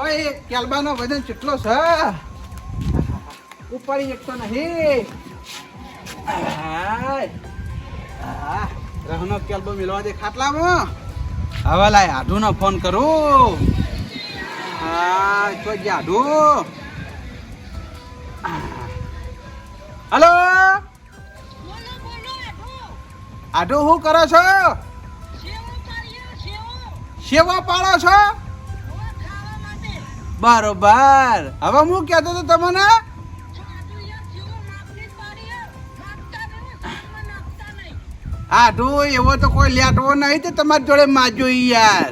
ઓય કેલબાનો વજન કેટલો છે ઉપાડી એકતો નહીં. રહનો કેલબો મિલવા દે ખાટલામાં. હવે લાય આઢુનો ફોન કરું. હા તો આઢુ. હલો આઢુ શું કરો છો? સેવા પાડો છો? બરોબર. હવે હું કહેતો હતો તમને આઢુ એવો તો કોઈ લેટવો નહીં તો તમારી જોડે માજો યાર.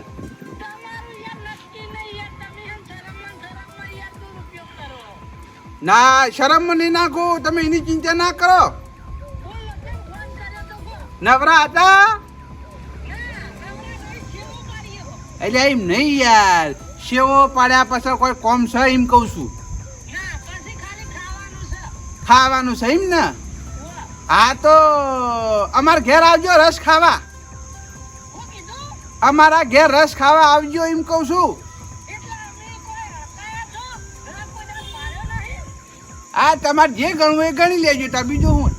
ના શરમ નહીં નાખું, તમે એની ચિંતા ના કરો. નવરા હતા એટલે એમ નહીં યાર, સેવો પાડ્યા પછી કોઈ કોમ છે એમ કહું છું. ખાવાનું છે એમ ને? હા તો અમારા ઘેર આવજો રસ ખાવા. અમારા ઘેર રસ ખાવા આવજો એમ કહું છું. હા તમારે જે ગણવું એ ગણી લેજો તા બીજું હું.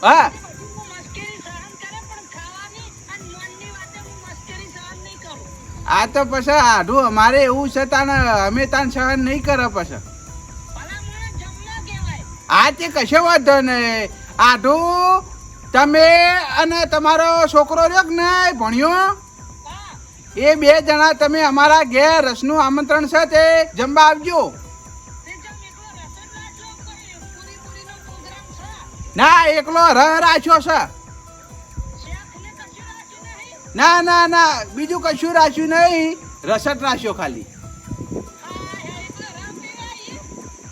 હા આ તો પછી આઢું અમારે એવું છે તાને અમે તાન સહન નહીં કરે પછી. આ તે કશો વાંધો નહીં. આઢું તમે અને તમારો છોકરો રહ્યો કે નહીં ભણ્યો એ બે જણા તમે અમારા ઘેર રસનું આમંત્રણ છે તે જમવા આવજો. ના એકલો રાખ્યો છે. ના ના ના બીજું કશું રાખ્યું નહીં, રસટ રાખ્યો ખાલી.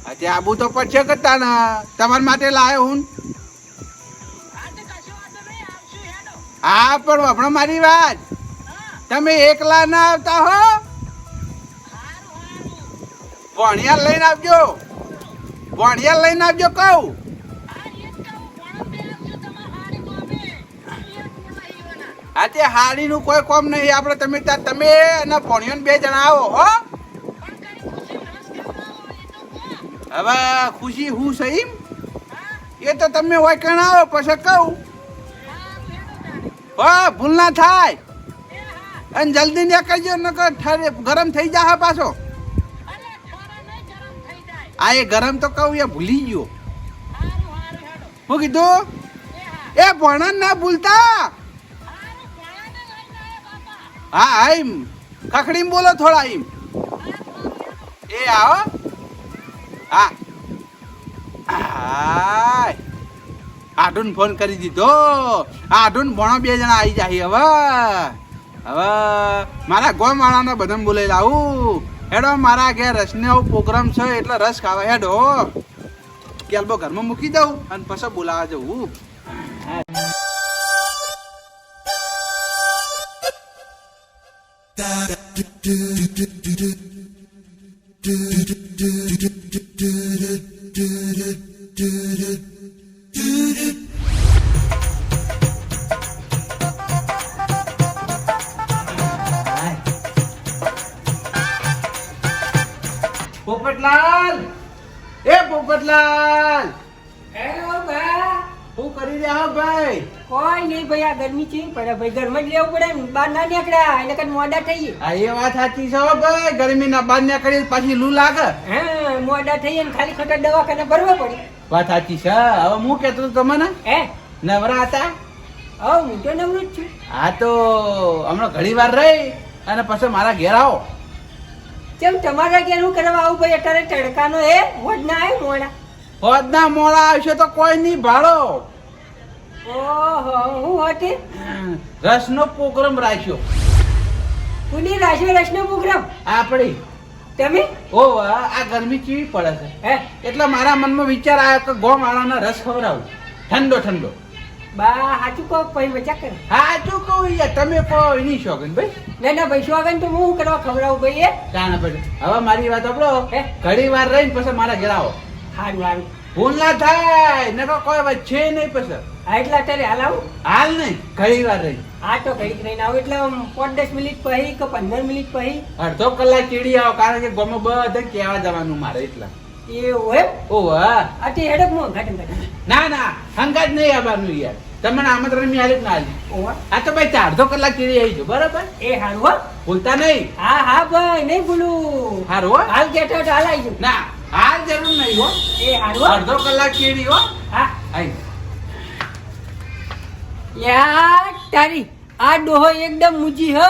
અત્યારે આબુ તો પડશે કરતા ને તમારા માટે લાવ્યો હું. હા પણ હમણાં મારી વાત, તમે એકલા ના આવતા હો, ભણિયા લઈને આવજો. ભણિયા લઈને આવજો કહું. હા તે હાડીનું કોઈ કોમ નહીં આપણે. તમે તમે અને ભણિયો બે જણા આવો હો. હવે ખુશી હું છે એમ એ તો તમે હોય કણ આવો પછી કહું. હો ભૂલ ના થાય અને જલ્દી નીકળજો નકર ગરમ થઈ જાય પાછો. આ એ ગરમ તો કહું એ ભૂલી ગયો. હું કીધું એ ભણન ના ભૂલતા. હા એમ ખખડીને બોલો થોડા એમ. એ આવો. હા આઢુન ફોન કરી દીધો. આઢુન ભણો બે જણા આવી જાય. હવે હવે મારા ગોમાળાને બધાને બોલાવી લાવું. હેડો મારા ઘેર રસનો પ્રોગ્રામ છે એટલે રસ ખાવા હેડો. કેલબો ઘરમાં મૂકી દઉં અને પછી બોલાવા જવું. પોપટલાલ એ પોપટલાલ હેલો બા, શું કરી રહ્યા હો ભાઈ? કોઈ નહીં ભાઈ, આ ગરમી છે પણ ભાઈ ઘરમાં જ લેવું પડે ને, બહાર ના નીકળ્યા એટલે કઈ મોડા થઈએ. આ એ વાત સાચી છે હો ભાઈ, ગરમી ના બહાર નીકળી પાછી લૂ લાગે. હા મોડા થઈએ ને ખાલી ખોટા દવાખાને ભરવા પડે. વાત સાચી છે. હવે હું કેતો તો તમને હે નવરા હતા? હા હું તો નવરો જ છું. હા તો હમણાં ઘણી વાર રહી અને પછી મારા ઘેર આવો. કેમ તમારા ઘેર હું કરવા આવું ભાઈ? અત્યારે તડકાનો હે મોડ ના આવે મોડા. હોદના મોડા આવશે તો કોઈ નહીં ભાડો. ઓહો હું હતી રસનો પ્રોગ્રામ રાખ્યો. પુની રાશિ રસનો પ્રોગ્રામ આપણી તમે. ઓ આ ગરમી કેવી પડે છે હે એટલે મારા મનમાં વિચાર આવ્યો કે ગોમાળાના રસ ખવડાવું ઠંડો ઠંડો. બા સાચું કહો પછી મજા કરે. હા શું કહું યાર, તમે કહો એની શોખીન ભાઈ. ના ના ભાઈ શું તો હું કરવા ખવડાવું ભાઈ એ જાણે પડે. હવે મારી વાત આપણો હે ઘણી વાર રહીને પછી મારા ઘેર આવો. સારું સારું ભૂલ ના થાય નકો કોઈ વચ્ચે નહીં પછી હા એટલે અત્યારે હાલ આવું હાલ નહીં ઘણી વાર રહી હા તો ઘડીક રહીને આવું એટલે 5-10 મિનિટ પછી કે 15 મિનિટ પછી અડધો કલાક ચીડી આવો કારણ કે ગમે બધે કહેવા જવાનું મારે એટલા એવું એમ ઓ વાહ આ તે હેડક મો ઘાટમ ના ના હંગાત નહીં આવવાનું યાર તમને આમંત્રણ મેં આલી જ ના આલી ઓવા આ તો ભાઈ અડધો કલાક ચીડી આવી જો બરાબર એ હારું હો ભૂલતા નહીં હા હા ભાઈ નહીં ભૂલું હારું હો હાલ કેટો હાલ આવી જાઉં ના હાલ જરૂર નહીં હો એ હારું હો અડધો કલાક ચીડી હો હા આઈ યાર તારી આ ડોહો એકદમ મૂજી હ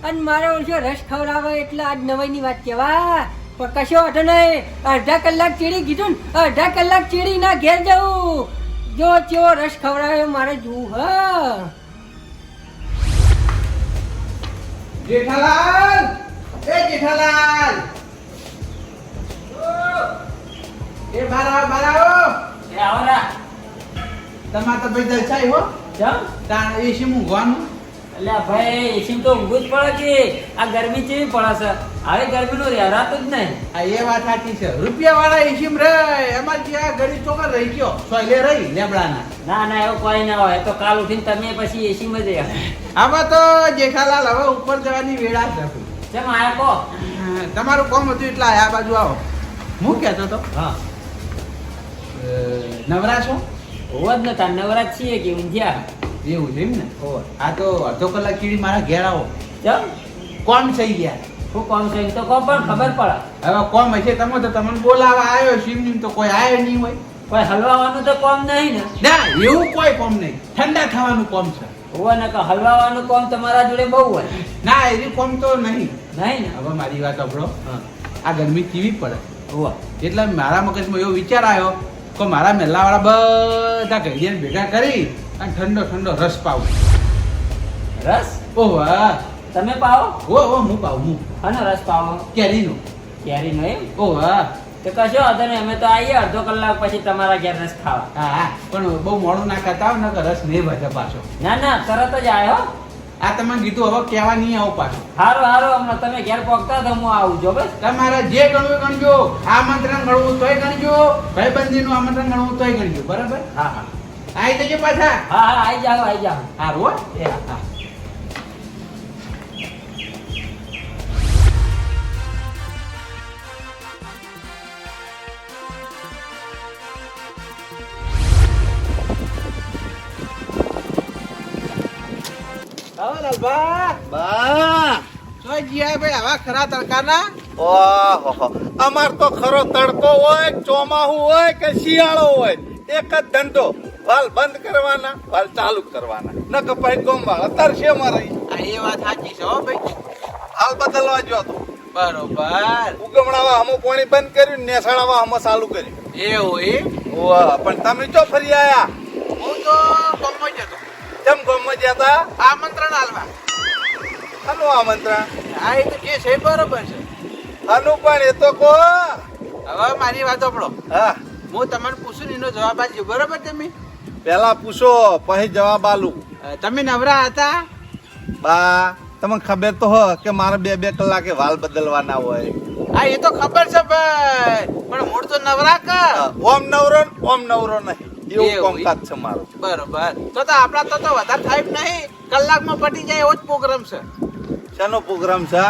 અને મારો ઓછો રસ ખવડાવે એટલે આજ નવાઈની વાત કેવા પણ કશો વાંધો નહીં અડધા કલાક ચીડી કીધું ને અડધા કલાક ચીડી ના ઘેર જવું જો ચેવો રસ ખવડાવે મારે જોવું હ જેઠાલાલ એ જેઠાલાલ એ બાર આવો એ આવરા તમાર તો ભાઈ દલસાઈ હો જમ તાણ એસી મૂંઘવાનું અલ્યા ભાઈ એસી તો ઊંઘું જ પડે કે આ ગરમી કેવી પડે છે હવે ગરમીનું રહેવાતું જ નહીં આ એ વાત સાચી છે રૂપિયા વાળા એસી માં રહે એમાં ત્યાં ગરીબ છોકરા રહી ગયો સોયલે રહી લેબડાના ના ના એવું કોઈ ના હોય તો કાલ ઉઠીને તમે પછી એસી માં જઈ આમાં તો જેઠાલાલ હવે ઉપર જવાની વેળા છે ચમ આયા કો તમારું કોમ હતું એટલે આ બાજુ આવો હું કહેતો તો હા નવરા છો હોવા જ નતા નવરાત છીએ કે ઊંઝ્યા એવું છે એમ ને હોવા આ તો અડધો કલાક કીડી મારા ઘેર આવો ચમ કોમ થઈ ગયા હું કોમ છે એમ તો કહો પણ ખબર પડે હવે કોમ હશે તમે તો તમને બોલાવા આવ્યો શિવની તો કોઈ આવ્યો નહીં હોય કોઈ હલવાવાનું તો કોમ નહીં ને ના એવું કોઈ કોમ નહીં ઠંડા ખાવાનું કોમ છે હોવા ને હલવાવાનું કોમ તમારા જોડે બહુ હોય ના એવી કોમ તો નહીં નહીં ને હવે મારી વાત સાંભળો હા આ ગરમી કેવી પડે હોવા એટલે મારા મગજમાં એવો વિચાર આવ્યો કે મારા મેલાવાળા બધા ઘડિયાને ભેગા કરી અને ઠંડો ઠંડો રસ પાવું રસ ઓહ વાહ તમે પાવો ઓ હું પાવું હું અને રસ પાવો કેરીનો કેરીનો એમ ઓહ વાહ તો કશો વાંધો નહીં અમે તો આવીએ અડધો કલાક પછી તમારા ઘેર રસ ખાવા હા હા પણ બહુ મોડું ના કરતા આવ ને કે રસ નહીં વધે પાછો ના ના તરત જ આવ્યો આ તમે કીધું હવે કહેવા નહીં આવો પાછો હારું હારું હમણાં તમે ઘેર પહોંચતા તો હું આવું જો બસ તમારે જે ગણવું ગણજો આમંત્રણ ગણવું તોય ગણજો ભાઈબંધીનું આમંત્રણ ગણવું તોય ગણજો બરાબર હા હા આવી જજો પાછા હા હા આવી જાઓ હારું હો એ હા હા આવો લાલભા બા જોઈ જીયા ભાઈ આવા ખરા તડકાના ઓહો અમાર તો ખરો તડકો હોય ચોમાહુ હોય કે શિયાળો હોય એક જ ધંધો વાલ બંધ કરવાના વાલ ચાલુ કરવાના ન કપાઈ ગોમ વાળા તરશે મારે આ એ વાત સાચી છે હો ભાઈ હાલ બદલવા જો તો બરોબર ઉગમણાવા હમો પાણી બંધ કર્યું નેસાણાવા હમો ચાલુ કર્યું એવું એ ઓહ પણ તમે જો ફરી આયા હું તો ગમો જ હતો કેમ ગોમમાં જતા આમંત્રણ આલવા આનું આમંત્રણ હા એ તો જે છે એ બરોબર છે આનું પણ એ તો કો હવે મારી વાત સાંભળો હા હું તમને પૂછું ને એનો જવાબ આપજો બરોબર તમે પેલા પૂછો પછી જવાબ આલું તમે નવરા હતા બા તમને ખબર તો હો કે મારે 2-2 કલાકે વાલ બદલવાના હોય હા એ તો ખબર છે ભાઈ પણ મૂળ તો નવરા કર ઓમ નવરો નહીં એવું એવું કામકાજ છે મારું બરોબર તો આપડા તો વધારે થાય જ નહીં કલાકમાં પટી જાય એવો જ પ્રોગ્રામ છે શાનો પ્રોગ્રામ છે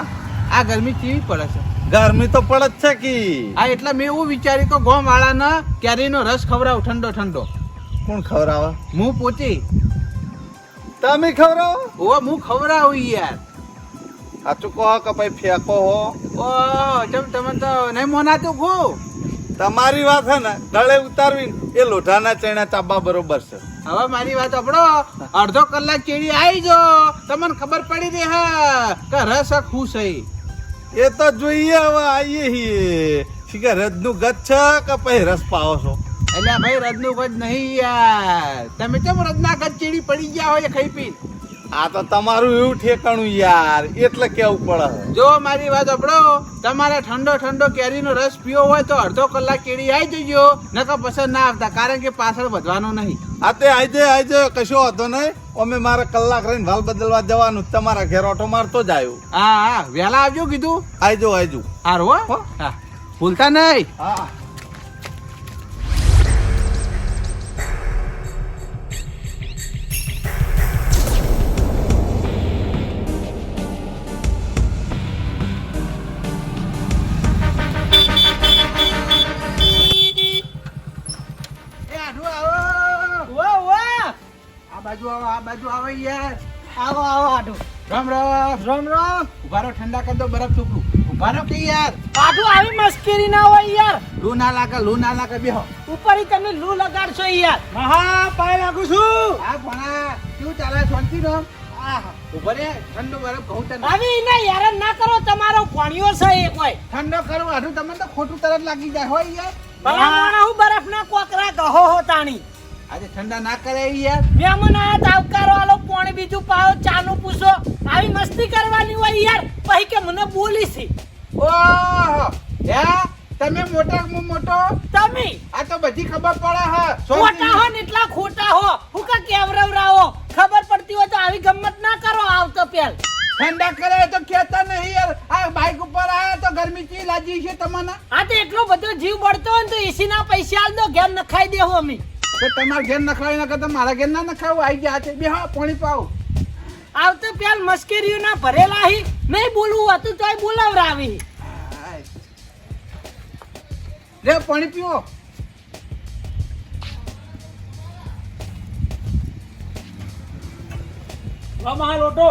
આ ગરમી કેવી પડે છે ગરમી તો પડે જ છે કે હા એટલે મેં એવું વિચાર્યું કે ગોમ વાળાને કેરીનો રસ ખવડાવ ઠંડો ઠંડો કોણ ખવડાવે હું પોતે તમે ખવડાવો ઓ હું ખવડાવું યાર સાચું કહો કે ભાઈ ફેંકો હો ઓ ચમ તમે તો નહીં મોનાતું ખો તમારી વાત છે ને ગળે ઉતારવી એ લોઢાના ચણા ચાબા બરોબર છે હવે મારી વાત સાંભળો અડધો કલાક ચેડી આવી જો તમને ખબર પડી રહી હા કે રસ ખુશ હઈ એ તો જોઈએ હવે આવીએ છીએ શીખે રજનું ગત છે કે પછી રસ પાવો છો એટલે ભાઈ રજનું ગજ નહીં યાર તમે કેમ રજના ગજ ચીડી પડી ગયા હોય ખાઈ પી આ તો તમારું એવું ઠેકાણું યાર એટલે કેવું પડે જો મારી વાત સાંભળો તમારે ઠંડો ઠંડો કેરીનો રસ પીવો હોય તો અડધો કલાક કેરી આવી જજો નકર પસંદ ના આવતા કારણ કે પાછળ વધવાનો નહીં આ તે આઈ કશો હતો નહીં અમે મારે કલાક રહીને વાલ બદલવા જવાનું તમારા ઘેર ઓટો મારતો જ આવ્યો હા હા વહેલા આવજો કીધું આઈજો હારું હો હા ભૂલતા નહીં હા આ બાજુ આવો યાર. આવો આવો આડો રામ રામ. રામ રામ ઉભા રહો, ઠંડા કર દો બરફ છોકરું. ઉભા રહો કે યાર. આડો આવી મસ્કરી ના હોય યાર લૂ ના લાગે બેહો. ઉપર તમે લૂ લગાડશો યાર મહા પાય લાગુ છું. આ ભણા શું ચાલે શાંતિ નો? ઉભા રે, ઠંડો બરફ કહું તને. આવી ના યાર ના કરો તમારો કોણિયો છે એ કોઈ ઠંડો કરું હારું તમને તો ખોટું તરત લાગી જાય હોય યાર. ભલા મોણા હું બરફ ના કોકરા કહો હો તાણી આજે ઠંડા ના કરે યાર. મહેમાન આયા તાવકારો આલો પાણી બીજું પાવો ચાનું પૂછો આવી મસ્તી કરવાની હોય યાર પછી કે મને બોલી છે ઓહો હે તમે મોટા હું મોટો. તમે આ તો બધી ખબર પડે હા. ખોટા હો ને એટલા ખોટા હો હું કા કેવરાવો ખબર પડતી હોય તો આવી ગમ્મત ના કરો આવતો પેલ ઠંડા કરે તો કેતા નહીં યાર. આ બાઈક ઉપર આયા તો ગરમી ચી લાગી છે તમને? આ તો એટલો બધો જીવ બળતો હોય ને તો એસી ના પૈસા આલ દો ઘેર નખાઈ દેહો અમે તો તમારા ઘેર નખાવી ના કરતા મારા ઘેર ના નખાવું. આવી ગયા છે બે હા પાણી પાવ. આવતો પેલ મસ્કરીઓ ના ભરેલા હી નહીં બોલવું હતું તોય બોલાવરાવી લે પાણી પીવો. મહા લોટો.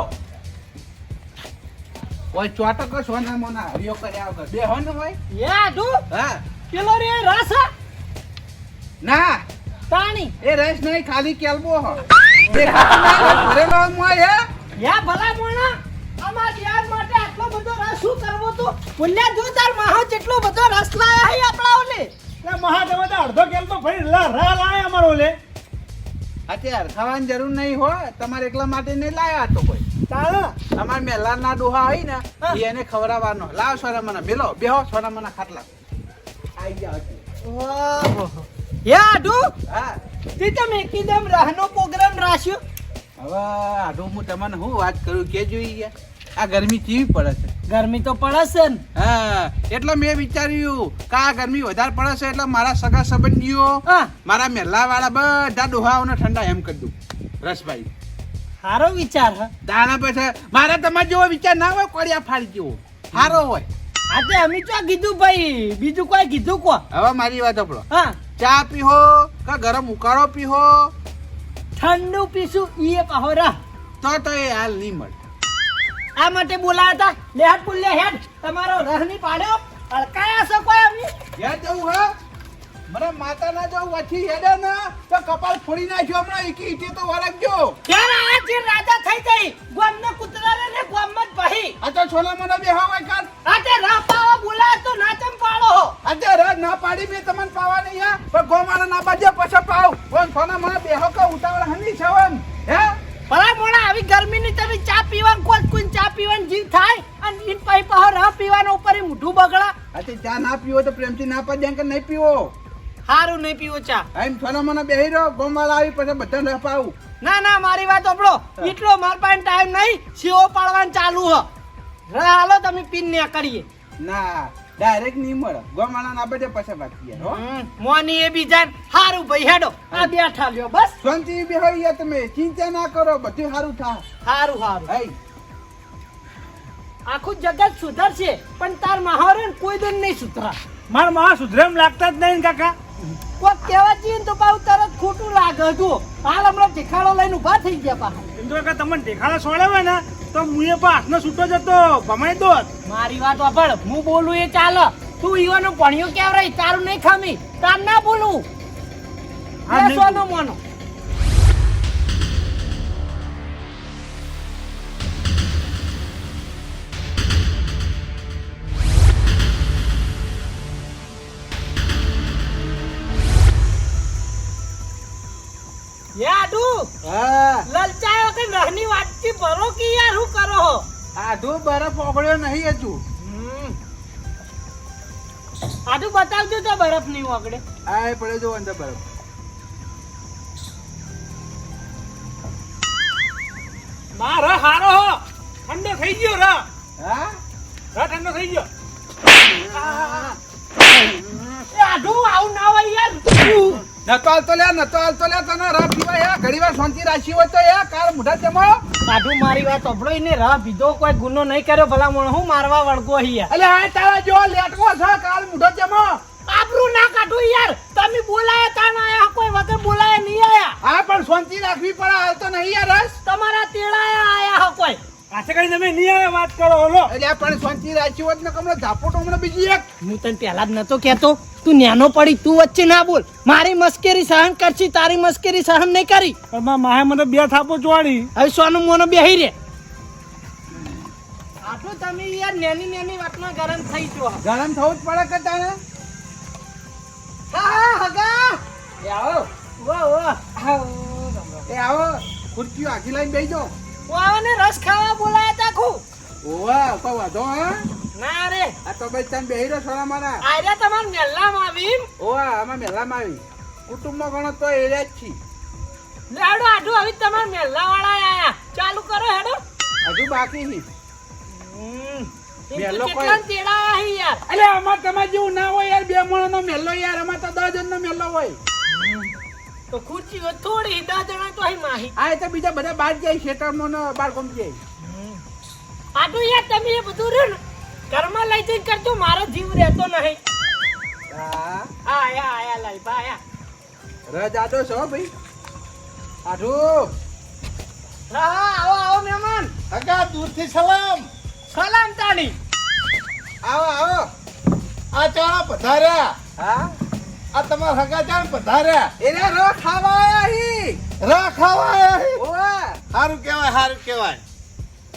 ઓય ચોટકો સોના મોના હરિયો કર્યા વગર બે હો ને હોય. યાદુ હા પેલો રે રસ ના તાણી એ રસ નહીં ખાલી કેલબો હો. દેખાતો ના રસ ભરેલો મોય હે. યા ભલા મોણા અમાર યાર માટે આટલો બધો રસ શું કરવો તો પુલ્યા જો તાર માહો જેટલો બધો રસ લાયા હે આપણા ઓલે એ મહા તમે તો અડધો કેલ તો ફરી રા લાય અમારો લે. અત્યારે ખાવાની જરૂર નહીં હોય. તમારે એકલા માટે નહીં લાયા તો કોઈ. તારા અમાર મેલાના ડોહા હોય ને ઈ એને ખવડાવવાનો. લાવ સોના મને મેલો બેહો સોના મને ખાટલા. આઈ ગયા હતી. ઓહો યાદુ હા તી તમે એકદમ રહનો પ્રોગ્રામ રાખ્યો હવે આડું હું તમને હું વાત કરું કે જોઈએ આ ગરમી કેવી પડે છે. ગરમી તો પડે છે ને હા એટલે મેં વિચાર્યું કે આ ગરમી વધારે પડે છે એટલે મારા સગા સંબંધીઓ હા મારા મહેલા વાળા બધા ડોહાઓને ઠંડા એમ કરી દઉં. રસભાઈ સારો વિચાર હ દાણા પછી મારે તમારે જેવો વિચાર ના હોય કોળિયા ફાડી જેવો સારો હોય. આજે અમે તો કીધું ભાઈ બીજું કોઈ કીધું કો હવે મારી વાત સાંભળો. હા ચા પીહો કે ગરમ ઉકાળો પીહો ઠંડુ પીશું ઈ પાહો રા તો એ હાલ નહીં મળે. આ માટે બોલાયા હતા લેહાટ પુલ્લે હેડ તમારો રહની પાડ્યો અળકાયા છો કોઈ અમને યાર જવું હા મને માતા ના જો વચ્ચે હેડે ને તો કપાળ ફોડી નાખ્યો હમણાં એકી ઈટી તો વળગજો. ક્યાં આ જે રાજા થઈ ગઈ ગોમનો કૂતરાને ને ગોમત ભાઈ આ તો છોલા મને બેહો હોય કાન. આ તે રાપાવા બોલાય તો નાચમ પાડો હો આજે રાત ના પાડી મેં તમને પાવા નહીં હા પણ ગોમાળા ના બાજે પછી પાવ કોણ છોના મને બેહો કે ઉતાવળ હની છવન હે ભલા મોણા આવી ગરમીની તમે ચા પીવાનું કોઈ ચા પીવાનું જીવ થાય અને ઈન પાઈ પાહો રહ પીવાનો ઉપર મોઢું બગડા આજે ચા ના પીવો તો પ્રેમથી ના પાડે કે નહીં પીવો. હારું નહીં પીવો ચા એમ છોના મને બેહી રહ્યો ગોમાળા આવી પછી બધાને રહ પાવું. ના ના મારી વાત ઓપડો એટલો માર પાસે ટાઈમ નહીં સેવો પાડવાનું ચાલુ હ રા હાલો તમે પીન ને કરીએ ના ડાયરેક્ટ નહીં મળે ગોમાળા ના બાજે પછી વાત કરીએ હો. મોની એ બીજા હારું ભાઈ હેડો આ બેઠા લ્યો બસ શાંતિ બેહો યાર તમે ચિંતા ના કરો બધું સારું થાય. હારું હારું હઈ આખું જગત સુધરશે પણ તાર મહારે કોઈ દિન નહીં સુધરા માર મહા સુધરેમ લાગતા જ નહીં ને કાકા. કોઈ કહેવા જઈએ ને તો પાછું તરત ખોટું લાગે તું હાલ હમણાં ઠેકાણો લઈને ઉભા થઈ ગયા પાછા એમ તો કાકા તમને દેખાડા છોડે હોય ને તો મુએ પણ હાથનો છૂટો જતો ભમાઈ દો. મારી વાત વાપર હું બોલું એ ચાલે તું ઈવાનો ભણ્યો કેવ રહી તારું નહીં ખામી તાર ના બોલું હા, નહીં સોનો મોનો યાદુ હા લલચાયો કે રહની વાતથી ભરો કે યાર હું કરો હો આધું બરફ ઓગળ્યો નહીં હજુ. આટલું બતાવજો તો બરફ નહીં ઓગળે આ પડે જો અંદર બરફ. ના રા હારો હો ઠંડો થઈ ગયો રા હા ઠંડો થઈ ગયો. એ આટલું આવું ના હોય યાર નતો હાલતો લે તને રફ પીવા યાર ઘડી વાર શાંતિ રાખી હોય તો યાર કાળ મુઢા જમો. આટલું મારી વાત સાંભળો એને રાહ પીધો કોઈ ગુનો નહીં કર્યો ભલા મોણ હું મારવા વળગો હિયા અલે આ તારા જો લેટકો છે કાળ મુઢો જમો. આબરૂ ના કાઢું યાર તમે બોલાયા તા ના આયા કોઈ વગર બોલાયા નહીં આયા હા પણ શાંતિ રાખવી પડે હાલ તો નહીં યાર નહીં આવે વાત કરો હલો. એટલે પણ શાંતિ રાખ્યું હોત ને કમળો ઝાપોટો હમણાં બીજી એક. હું તને પહેલા જ નતો કહેતો તું ન્યાનો પડી તું વચ્ચે ના બોલ મારી મસ્કરી સહન કરશી તારી મસ્કરી સહન નહીં કરી પણ માહે મને 2 થાપો ચોડી. હવે સોનું મોનો બેહી રે આટલું તમે યાર નાની વાતમાં ગરમ થઈ જો ગરમ થવું જ પડે કે તારે. હા હગા એ આવો એ આવો ખુરશીઓ આખી લઈને બેસી જાઓ. વાવને રસ ખાવા બોલાયા તા ખુ ઓવા કોઈ વાંધો હા. ના રે આ તો ભાઈ તને બેહી રહ્યો સોના મારા. આર્યા તમાર મેલ્લામાં આવી ઓવા આમાં મેલામાં આવી કુટુંબમાં ગણો તો એરિયા જ છી. લાડો આઢું હવે તમાર મેલ્લા વાળા આયા ચાલુ કરો હેડો હજુ બાકી નહીં. મેલ્લો કોઈ- કેટલા તેડા આયા હી યાર અલે અમાર તમાર જેવું ના હોય યાર 2 માણસનો મેલ્લો યાર અમાર તો 10 જણનો મેલ્લો હોય. તો ખુરશીઓ થોડી 10 જણા તો અહીં માહી આ એ તો બીજા બધા બહાર જાય ખેતરમાં ને બહાર કોમ જાય. આટલું યાર તમે એ બધું રહ્યું ને ઘરમાં લઈ જઈને કરજો મારો જીવ રહેતો નહીં હા આયા લાલભા આયા રજ આડો છો ભાઈ. આઢું હા આવો મહેમાન હગા દૂરથી સલામ. સલામ તાણી આવો આવો. આ ચાણા પધાર્યા. હા આ તમારા હગા ચાણ પધાર્યા. એને રો ખાવા આયા હી. રા ખાવા આયા હે. ઓવા હારું કહેવાય હારું કહેવાય.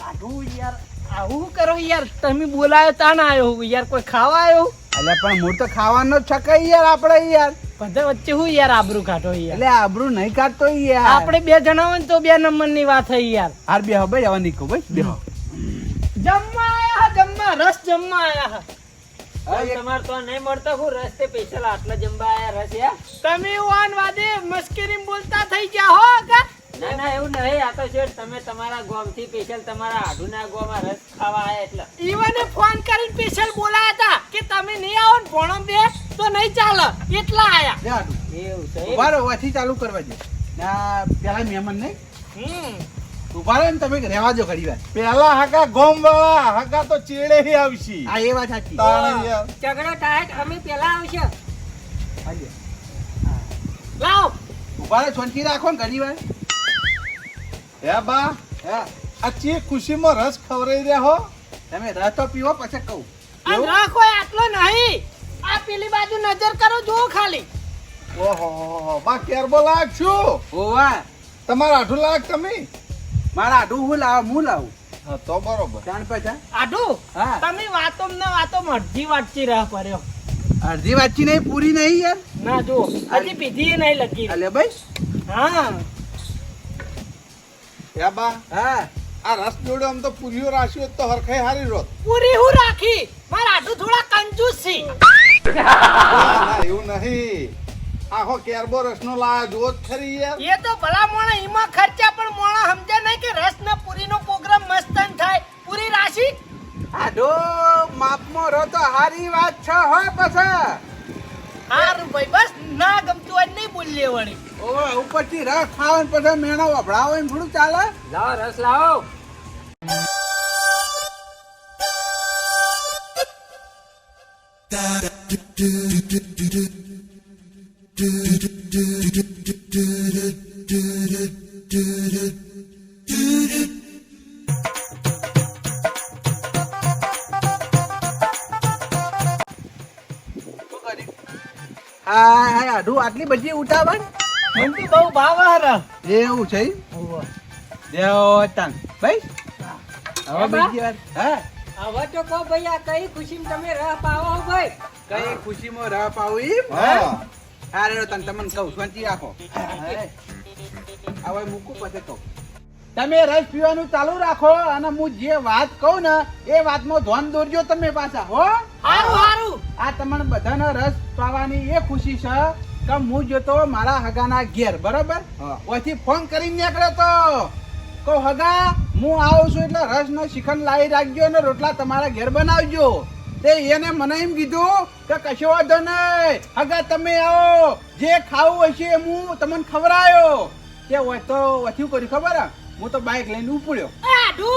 આટલું યાર આવું કરો યાર તમે બોલાયો તા ના આવ્યો હું યાર કોઈ ખાવા આવ્યો અલે પણ મૂળ તો ખાવાનો જ છકાય યાર આપણે યાર. બધા વચ્ચે હું યાર આબરૂ કાઢો યાર એટલે આબરૂ નહીં કાઢતો યાર. આપણે 2 જણા હોય ને તો 2 નંબરની વાત થઈ યાર હાર બેહો ભાઈ આવા નીકો ભાઈ બેહો. જમવા આયા જમવા રસ જમવા આયા તમારે તો નહીં મળતો હું રસ્તે પૈસા આટલા જમવા આયા રસ યાર. તમે વાન વાદે મસ્કરી બોલતા થઈ ગયા હો કા ના ના એવું નહીં આ તો શેઠ તમે તમારા ગોમથી સ્પેશિયલ તમારા આઢુના ગોમાં રસ ખાવા આયા એટલે ઈવને ફોન કરીને સ્પેશિયલ બોલાયા હતા કે તમે નહીં આવો ને ભણો બે તો નહીં ચાલે એટલા આયા લે આઢું. એવું છે ઉભા રહો વાથી ચાલુ કરવા દે. ના પેલા મહેમાન નહીં ઉભા રહો ને તમે રહેવા દો ઘડી વાર. પેલા હગા ગોમ વાળા હગા તો ચેડે હી આવશી. આ એ વાત સાચી. તાણ યાર. ઝઘડો ટાઈટ અમે પેલા આવશે હાલે. લાવ ઉભા રહો શાંતિ રાખો ને ઘડી વાર. હે બા હા આ ચી ખુશીમાં રસ ખવરાઈ રહ્યા હો. તમે રસ તો પીવો પછી કહું. આ રાખો આટલો નહીં આ પેલી બાજુ નજર કરો જુઓ ખાલી ઓહો બા કેરબો લાગ છું. ઓવા તમારા આઠું લાગ તમે. મારા આઢું હું લાવું હું લાવું. હા તો બરોબર. જાણ પાછા આડુ હા. તમે વાતો ને વાતો અડધી વાતચી રહ પડ્યો અડધી વાતચી નહીં પૂરી નહીં યાર. ના જો હજી પીધી નહીં લગી અલે ભાઈ. હા હે બા હા આ રસ જોડે આમ તો પૂરીઓ રાખ્યો હોત તો હરખાઈ હારી રોત. પૂરી હું રાખી મારા આડુ થોડા કંજૂસ છે ના એવું નહીં. આખો કેરબો રસનો લાયા જુઓ જ ખરી યાર. એ તો ભલા મોણા ઈમાં ખર્ચા પણ મોણા સમજે નહીં કે રસ ને પૂરી નો પ્રોગ્રામ મસ્તન થાય પૂરી રાશી આઢો માપમાં રહો તો હારી વાત છે હો પછી. હારું ભાઈ બસ ના ગમતું હોય નહીં બોલીએ વળી ઓવા ઉપરથી રસ ખાવ ને પછી મેણા વભડાવો એમ થોડું ચાલે. લાવો રસ લાવો હા હા આઢું આટલી બધી ઉતાવળ મને તો બહુ ભાવ હર એવું છે દેવો તાન ભાઈ હવે બીજી વાર હા હવે તો કહો ભાઈ આ કઈ ખુશીમાં તમે રહ પાવો હો ભાઈ કઈ ખુશીમાં રહ પાવું એમ હા. અરે તને તમને કહું શાંતિ રાખો હવે મૂકું પછી કહું. તમે રસ પીવાનું ચાલુ રાખો અને હું જે વાત કહું ને એ વાતમાં ધ્યાન દોરજો તમે પાછા હો. હારું હારું આ તમને બધાને રસ પાવાની એ ખુશી છે કે હું જતો મારા હગાના ઘેર બરાબર હા. ઓથી ફોન કરીને નીકળ્યો તો કહું હગા હું આવું છું એટલે રસ ને શ્રીખંડ લાવી રાખજો ને રોટલા તમારા ઘેર બનાવજો. તે એને મને એમ કીધું કે કશો વાંધો નહીં હગા તમે આવો જે ખાવું હશે એ હું તમને ખવડાયો. તે હોય તો વથ્યું કર્યું ખબર હે? હું તો બાઇક લઈને ઉપડ્યો. આડુ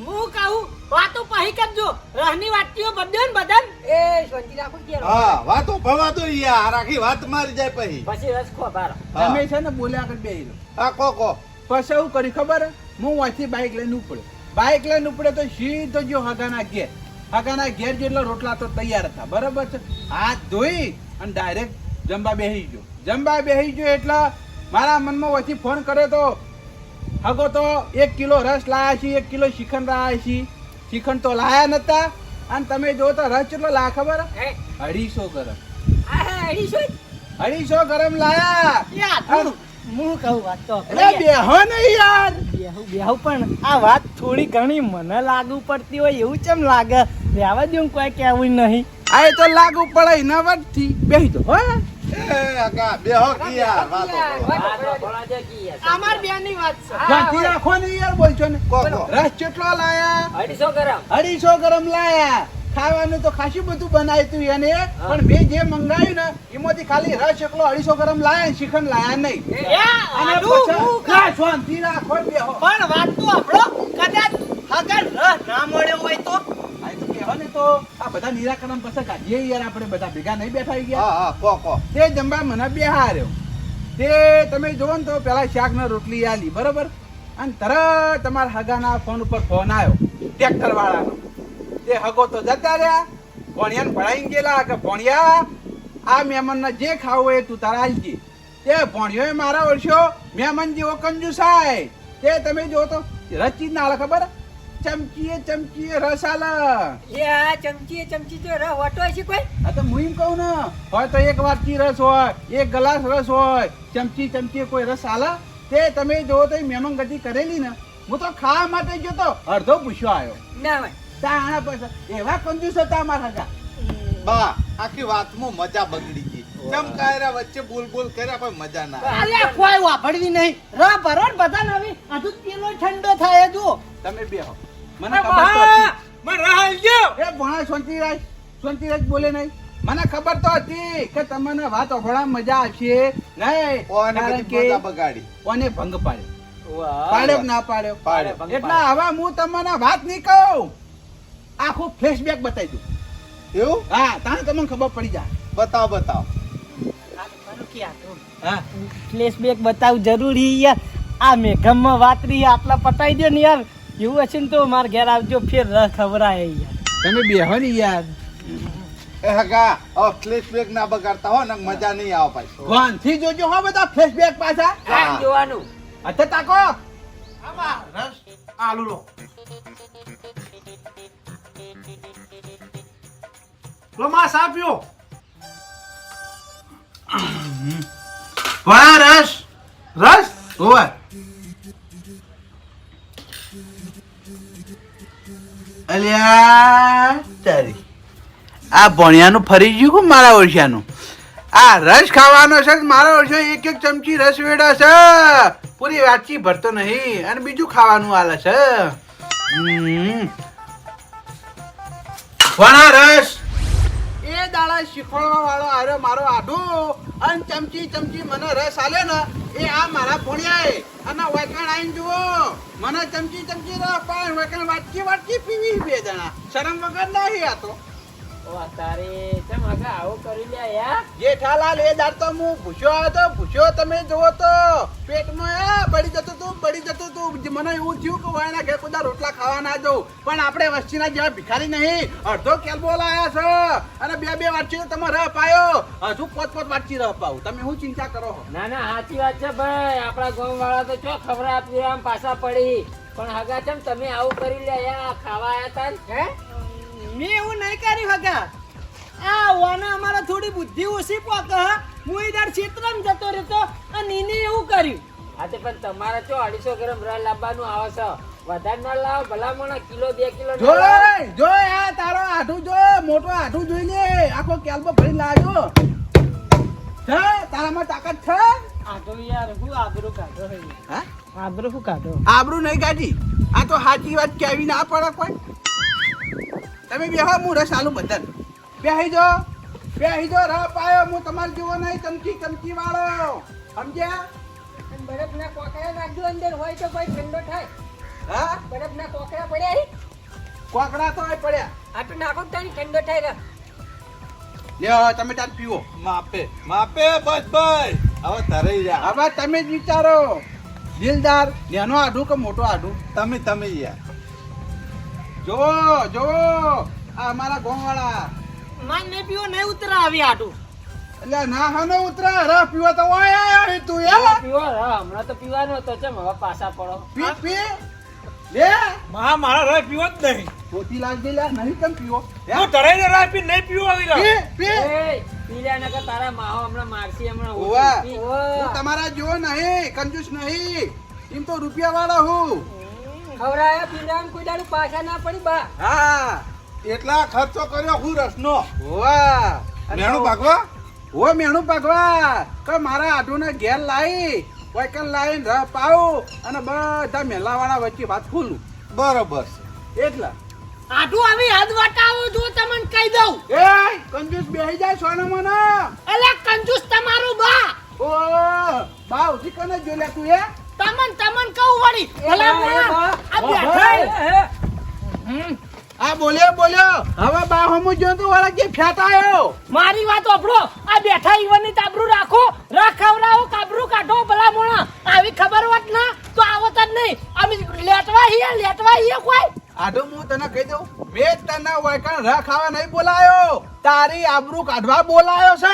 હું કહું વાતો પહી કરજો રહની વાટીઓ બધો ને બદન એ શાંતિ રાખો કે હા વાતો ભવાતો યાર આખી વાત મારી જાય પછી. પછી રસ ખો બાર હા. તમે છે ને બોલ્યા આગળ બે હા કો પછી એવું કર્યું ખબર હે? હું અહીંથી બાઇક લઈને ઉપડ્યો બાઇક લઈને ઉપડે તો સીધો જો હગાના ઘેર જેટલો રોટલા તો તૈયાર હતા, બરાબર છે. હાથ ધોઈ અને ડાયરેક્ટ જમવા બેસી ગયો એટલે મારા મનમાં વચ્ચે ફોન કર્યો તો હગો તો 1 કિલો રસ લાયા છીએ, 1 કિલો શ્રીખંડ લાયા છીએ. શ્રીખંડ તો લાયા નતા, અને તમે જો તો રસ કેટલો લાયા ખબર? 250 ગરમ. 250 ગરમ લાયા. હું કહું વાત તો અરે બેહો ને યાર. બેહુ પણ આ વાત થોડી ઘણી મને લાગુ પડતી હોય એવું કેમ લાગે? રહેવા દઉં, કોઈ કહેવું નહીં. આ એ તો લાગુ પડે એના વટથી બેહી તો હો. એ હગા બેહો કી યાર વાતો કરો. વાતો ભણા છે કી યાર. અમાર બેની વાત છે. શાંતિ રાખો ને યાર, બોલશો ને. કો. રસ કેટલો લાયા? 250 ગ્રામ. 250 ગરમ લાયા. ખાવાનું તો ખાસું બધું બનાવ્યું તું એને, પણ મેં જે મંગાવ્યું ને એમાંથી ખાલી રસ એકલો 250 ગરમ લાયા, શ્રીખંડ લાયા નહીં. અને પછી ના, શાંતિ રાખો બેહો. પણ વાત તો આપણો કદાચ હગા રસ ના મળ્યો હોય તો આ તો કહેવો ને તો આ બધા નિરાકરણ પછી કાઢીએ યાર, આપણે બધા ભેગા નહીં બેઠા ગયા. હા કો. તે જમવા મને બેહાર્યો. તે તમે જોવો ને તો પેલા શાક ને રોટલી આલી, બરોબર. અને તરત તમારા હગાના ફોન ઉપર ફોન આવ્યો ટ્રેક્ટર વાળાનો. તે હગો તો જતા રહ્યા, ભણિયાને ભણાઈને ગયેલા કે ભણિયા આ મહેમાનને જે ખાવું હોય તું તારા આલજે. તે ભણ્યો મારા વર્ષો મહેમાન જેવો કંજુસાય. તે તમે જો તો રચી ના આલે ખબર, ચમચીએ રસ આલે. ચમચી તો રહ વાટો હશે કોઈ? આ તો હું એમ કહું ને, હોય તો એક વાટકી રસ હોય, એક ગ્લાસ રસ હોય, ચમચીએ કોઈ રસ આલે. તે તમે જો તો મહેમાન ગતિ કરેલી ને, હું તો ખાવા માટે ગયો તો અડધો પૂછ્યો આવ્યો ના હોય. તાણા પછી એવા કંજૂસ હતા અમારા હગા. બા આખી વાતમાં મજા બગડી ગઈ. ચમકાયરા વચ્ચે બોલ કર્યા કોઈ મજા ના આવી. અલ્યા કોઈ વાપરવી નહીં. રા ભરો ને બધા નવી હજુ પેલો ઠંડો થાય જો. તમે બેહો, મને ખબર તો હતી. મને રાહ ગયો. એ ભણા શાંતિરાજ બોલે નહીં. મને ખબર તો હતી કે તમને વાત ઓભળા મજા આવશે નહીં. ઓને કારણ બધી કે મજા બગાડી. ઓને ભંગ પાડ્યો. વાહ. પાડ્યો કે ના પાડ્યો? પાડ્યો. એટલે હવે હું તમને વાત નહીં કહું, આખું ફ્લેશબેક બતાવી દઉં. એવું? હા, તાણે તમને ખબર પડી જાય. બતાવ. હા, ફ્લેશબેક બતાવું જરૂરી યાર. આ મેઘમમાં વાત રહી આટલા પતાઈ દો ને યાર. એવું હશે ને તો મારા ઘેર આવજો, ફેર રસ ખવડાય યાર. તમે બેહો ને યાર. એ હગા હવે ફ્લેશબેક ના બગાડતા હો ને મજા નહીં આવે પાછી. ગોનથી જોજો હો બધા ફ્લેશબેક પાછા. આમ જોવાનું. અત્યારે તાકો. રસ આલુ લો. લો માં સાપ્યો. ભણા રસ ઓય. અલ્યા તારી આ ભણિયાનું ફરી ગયું કે મારા ઓળખ્યાનું. આ રસ ખાવાનો છે, મારા ઓળખ્યો એક ચમચી રસ વેડા છે, પૂરી વાટકી ભરતો નહીં, અને બીજું ખાવાનું આલે છે. ભણા રસ એ દાડા શીખવાડવા વાળો આવ્યો મારો આઢો, અને ચમચી મને રસ આલ્યો ને એ આ મારા ભણિયાએ. અને વાયકણ આવીને જુઓ, મને ચમચી રસ પાય, વાયકણ વાટકી પીવી બે જણા. શરમ વગર નહીં આ તો. વાહ, તારે કેમ આગા આવું કરી લ્યા યાર? જેઠાલાલ એ દાડ તો હું ભૂસ્યો તમે જુઓ તો પેટમાં બળી જતું તું. મને એવું થયું કે વાયના ઘેર બધા રોટલા ખાવા ના જવું, પણ આપણે વસ્તીના જેવા ભિખારી નહીં. અડધો કેલ્બો લાયા છે, અને બે વાટકી તમે રહ પાયો, હજુ 5 વાટકી રહ પાવું. તમે શું ચિંતા કરો છો? ના સાચી વાત છે ભાઈ. આપણા ગામ વાળા તો ચો ખબર આપી આમ પાછા પડી. પણ હગા ચમ તમે આવું કરી લ્યા યાર? ખાવા આયા તા ને? હે? મેં એવું નહીં કર્યું હગા. આ વાના અમારે થોડી બુદ્ધિ ઓછી પોક. હું ઈદાર ક્ષેત્રમાં જતો રહેતો અને એને એવું કર્યું. હા તે પણ તમારે ચો 250 ગ્રામ રસ લાવવાનું આવે છે. વધારે ના લાવો ભલામણ, કિલો 2 કિલો ના લાવો. જોય આ તારો આઢું જો, મોટો આઢું જોઈ લે, આખો કેલ્બો ભરી લાવ્યો છે. તારામાં તાકાત છે? આટો યાર હું આબરૂ કાઢો હે. હા, આબરૂ હું કાઢો. આબરૂ નહીં કાઢી. આ તો સાચી વાત કેવી ના પડે કોઈ. તમે બેહો, હું રસ આલુ બધા. બેહી જો રહ પાયો. હું તમારે જેવો નહીં ચમચી વાળો, સમજ્યા? અને બરફના કોકડા નાખજો અંદર, હોય તો કોઈ ઠંડો થાય. હા, બરફના કોકડા પડ્યા હે? કોકડા તો અહીં પડ્યા. આ તો નાખો તો તારી ઠંડો થાય. લ્યો તમે તાર પીવો. માપે બસ ભાઈ. હવે ધરાઈ જા. હવે તમે જ વિચારો, દિલદાર નેનો આઢું કે મોટો આઢું? તમે યાર જો જો આ અમારા ગામવાળા માન નહીં પીવો નહીં ઉતરા આવી આટું એટલે ના હાનો ઉતરા રહ પીવો તો ઓય આય તું એ પીવો હમણાં તો પીવાનો હતો ચમ હવે પાછા પડો પી પી લે મારા રાય પીવો જ નહીં મોટી લાગ દે લે નહીં કેમ પીવો હું તરાઈને રાય પી નહીં પીવો આવી પી રહ્યો પી એ પીલ્યા નકર તારા માહો હમણાં મારસી હમણાં ઓવા પી. હું તમારા જેવો નહીં કંજૂસ નહીં એમ તો રૂપિયા વાળો હું ખવડાયા પીવડાયા કોઈ દાડું પાછા ના પડી બા હા એટલા ખર્ચો કર્યો હું રસનો ઓવા મેણું ભાગવા ઓ મેણું પાકવા કે મારા આટુને ઘેર લાવી વૈકલ લાવીને રહ પાઉં અને બધા મેલાવાળા વચ્ચે વાત ખુલ્લું બરોબર છે એટલા આટું આવી હદ વટાવો જો તમને કહી દઉં એ કંજૂસ બેહી જાય સોના મને એટલે કંજૂસ તમારું બા ઓ બાવ ચિકન જ જોઈ લે તું એ તમને કહું વળી ભલા મોણા આ બેઠા આ બોલ્યો હવે બા હમુ જો તો વાળા કે ફેટાયો મારી વાત ઓભળો આ બેઠા ઈવનની તાબરું રાખો ખવડાવો કાબરું કાઢો ભલા મોણા આવી ખબર હોત ના તો આવત જ નહીં અમે લેટવા હીએ કોઈ આડો હું તને કહી દઉં મેં તને વૈકણ રહ ખાવા નહીં બોલાયો તારી આબરૂ કાઢવા બોલાયો છે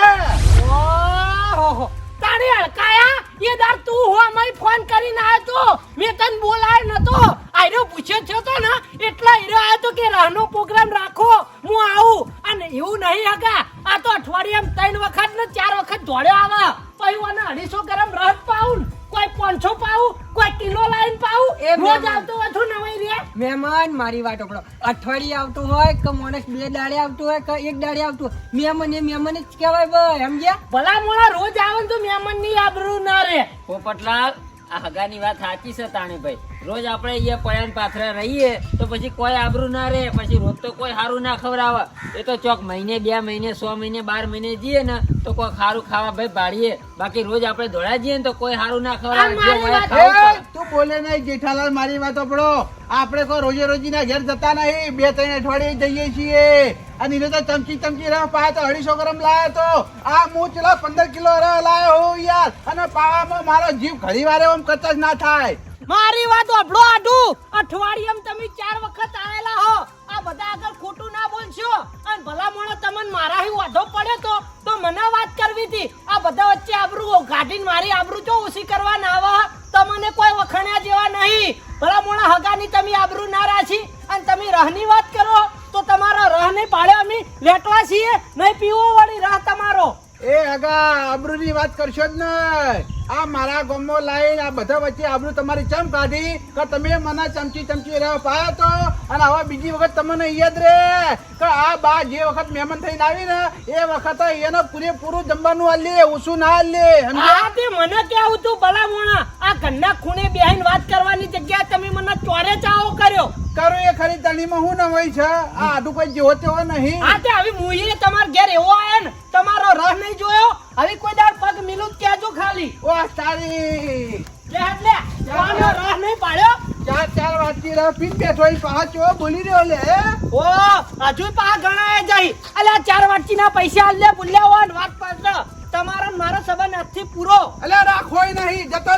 ઓહો તારી હળકાયા એ દાર તું હો અમે ફોન કરીને આવ્યો તો મેં તને બોલાયો નતો આયરો પૂછ્યો છે તો ને એટલા હીરો આવ્યો તો કે rahનો પ્રોગ્રામ રાખો હું આવું અને એવું નહીં હગા આ તો અઠવાડિયામાં 3 વખત ને 4 વખત દોડ્યો આવે પછી મને 250 ગ્રામ રસ પાઉં કોઈ 500 પાઉં કોઈ કિલો લાઈન પાઉં એ રોજ આવતો વધુ નવાઈ રે મહેમાન મારી વાત ઓપડો અઠવાડિયે આવતું હોય કે માણસ 2 દાડે આવતું હોય કે 1 દાડે આવતું હોય મહેમાન એ મહેમાન જ કહેવાય ભાઈ સમજ્યા ભલા મોણા રોજ આવે ને તો મહેમાન ની આબરૂ ના રે પોપટલાલ આ હગાની વાત સાચી છે તાણીભાઈ રોજ આપણે અહીંયા પયાન પાથરા રહીએ તો પછી કોઈ આબરૂ ના રહે પછી રોજ તો કોઈ સારું ના ખવડાવે એ તો ચોક મહિને 2 મહિને 6 મહિને 12 મહિને જઈએ ને તો કોઈ સારું ખાવા ભાઈ ભાડીએ બાકી રોજ આપણે ધોળા જઈએ ને તો કોઈ સારું ના ખવડાવે જે હોય એ ખાવું એ, પડે. તું બોલે નહીં જેઠાલાલ મારી વાતો પડો આપણે કોઈ રોજે રોજીના ઘેર જતા નહીં 2-3 અઠવાડિયે જઈએ છીએ અને એને તો ચમચી રહ પાયા તો 250 ગ્રામ લાયો તો આ હું ચલો 15 કિલો રહ લાયો હું યાર અને પાવામાં મારો જીવ ઘણી વારે આમ કરતા જ ના થાય મારી વાત ઓભળો આડું અઠવાડિયામાં તમે 4 વખત આવેલા હો આ બધા આગળ ખોટું ના બોલશો અને ભલા મોણો તમને મારા હી વાઢો પડ્યો તો મને વાત કરવી હતી આ બધા વચ્ચે આબરૂ ગાઢીને મારી આબરૂ ચો ઓછી કરવા ના આવે તમને કોઈ વખણ્યા જેવા નહીં ભલા મોણા હગાની તમે આબરૂ ના રાખી અને તમે રહની વાત કરો તો તમારો રહ નહીં પાડ્યો અમે લેટવા છીએ નહીં પીવો વળી રહ તમારો એ હગા આબરૂની વાત કરશો જ નહીં આ મારા ગામમાં લાઈન આ બધા વચ્ચે આબરૂ તમારી ચમ કાઢી કે તમે મને ચમચી રહ પાયો તો અને હવે બીજી વખત તમને યાદ રે કે આ બા જે વખત મહેમાન થઈને આવી ને એ વખત એને પૂરેપૂરું જમવાનું આલે ઓછું ના આલે સમજ્યા આ તે મને કેવું તું ભલા મોણા આ ઘરના ખૂણે બેહીને વાત કરવાની જગ્યાએ તમે મને ચોરે ચાવો કર્યો કરો એ ખરી તણીમાં હું ન હોય છે આ આડું કોઈ જેવો તેવો નહીં હા તે હવે મુઈએ તમાર ઘેર એવો આયો ને તમારો રહ નહીં જોયો હવે કોઈ દાડ પગ મિલું જ કહેજો ખાલી ઓ તારી લે એટલે તમારો રહ નહીં પાડ્યો 4 વાટકી રહ પીને બેઠો એ પાછો બોલી રહ્યો લે ઓ હજુ પા ગણાય જઈ અલ્યા 4 વાટકી ના પૈસા આલ લે ભૂલ્યા હોય ને વાત પાત્ર તમારો ને મારો સંબંધ આજથી પૂરો અલે રાખોય નહીં જતો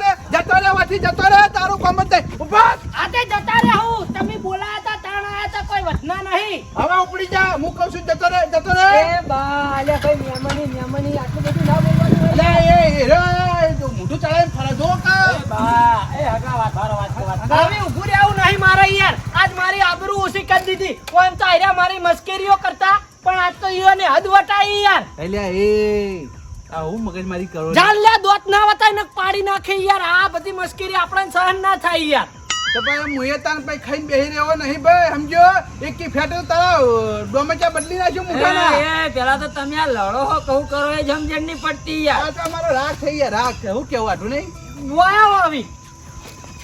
રે વાથી જતો રે તારું કામ જ નહીં ઉભા આતે જતા રે હું તમે બોલાયા હતા તાણ આયા હતા કોઈ વચના નહીં હવે ઉપડી જા હું કહું છું જતો રે એ બા અલ્યા ભાઈ મહેમાની આટલું બધું ના બોલવાનું હોય. અલે એ રે તો મોઢું ચડાવીને ફરજો કા બા એ હગા વાત મારો વાત હવે ઊભું રહેવું નહીં મારે યાર આજ મારી આબરૂ ઓછી કરી દીધી કોઈ એમ તો આર્યા મારી મસ્કરીઓ કરતા પણ આજ તો ઈઓને હદ વટાઈ યાર અલ્યા એ આ હું મગજમારી કરો જાન લે દોત ના વતાય ને પાડી નાખે યાર આ બધી મસ્કરી આપણને સહન ના થાય યાર તો ભાઈ મુએ તાન ભાઈ ખાઈને બેહી રહ્યો નહીં ભાઈ સમજો એક કી ફેટે તારા ડોમેચા બદલી નાખ્યો મુઠાના એ પેલા તો તમે આ લડો હો કહું કરો એ જમજણ ની પટ્ટી યાર આ તો અમારો રાગ થઈ ગયા રાગ હું કેવું આટલું નહીં વાયા આવી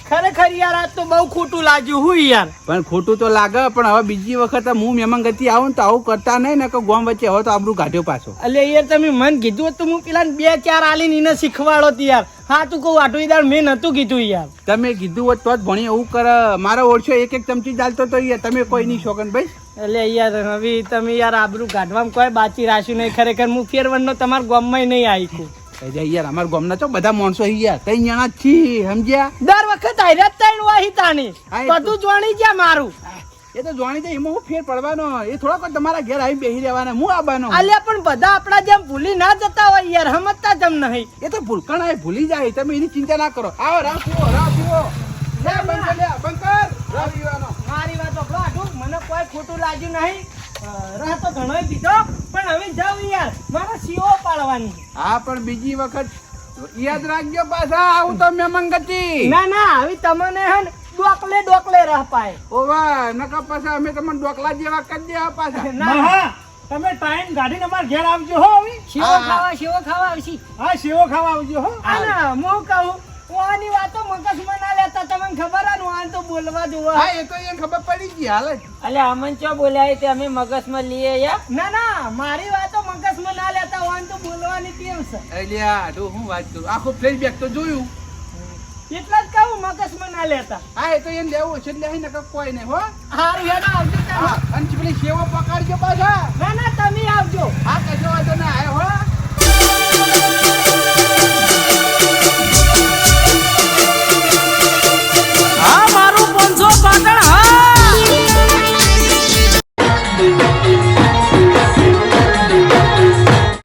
ખરેખર યાર આજ તો બહુ ખોટું લાગ્યું હું યાર પણ ખોટું તો લાગે પણ હવે બીજી વખત હું મહેમાન ગતિ આવું ને તો આવું કરતા નહીં ને કે ગોમ વચ્ચે હવે તો આબરૂ કાઢ્યો પાછો અલે યાર તમે મન કીધું હોત તો હું પેલા 2-4 આલીને એને શીખવાડો તી યાર હા તું કહું આટું યાર મેં નતું કીધું યાર તમે કીધું હોત તો જ ભણી એવું કરે મારો ઓળશો એક ચમચી ચાલતો તો યાર તમે કોઈ નહીં શોકન ભાઈ એટલે યાર હવે તમે યાર આબરૂ કાઢવામાં કોઈ બાચી રાખ્યું નહીં ખરેખર હું ફેરવણનો તમારા ગામમાં નહીં આવીશું યાર અમારા ગામના તો બધા માણસો યાર 3 જણા જ છી સમજ્યા દર વખત હાર્યા જ 3 વાહી તાણી હા, એ તો- બધું જોણી જ્યાં મારું એ તો જોણી જાય એમાં હું ફેર પડવાનો એ થોડા કોઈ તમારા ઘેર આવી બેસી રહેવાના હું આવવાનો અલ્યા પણ બધા આપણા જેમ ભૂલી ના જતા હોય યાર સમજતા જમ નહીં એ તો ભૂલકણ આવે ભૂલી જાય તમે એની ચિંતા ના કરો આવો રાવ પીવો લે બંકર લે બંકર રાવ પીવાનો મારી વાત સાંભળો આટલું મને કોઈ ખોટું લાગ્યું નહીં રાહ તો ઘણોય પીધો પણ હવે જાવ યાર મારે સીઓ પાડવાની હા પણ બીજી વખત યાદ રાખજો પાછા આવું તો મહેમાન ગતિ ના ના હવે તમને હે ને ડોકલે રહ પાય ઓવા નકા પાછા અમે તમને ડોકલા જેવા કરી દે પાછા હા તમે ટાઈમ કાઢીને અમારા ઘેર આવજો હો હવે. શેવો ખાવા આવશી હા સેવો ખાવા આવજો હો આના હું કહું ઓની વાતો મગજમાં ના લેતા તમને ખબર હે ને આન તો બોલવા જોવા હા એ તો એને ખબર પડી ગઈ હાલ જ અલ્યા અમન ચો બોલ્યા તે અમે મગજમાં લઈએ યાર. ના ના મારી વાતો મગજમાં ના લેતા આન તો બોલવાની ટેવ છે અલ્યા આડો હું વાત કરું આખું ફ્લેશબેક તો જોયું એટલા જ કહું મગજમાં ના લેતા હા એ તો એને લેવું છે એટલે અહીં નકર કોઈ નહીં હો હારું હેડો આવજો તમે. હા અને પેલી સેવો પકડજો પાછા ના ના તમે આવજો હા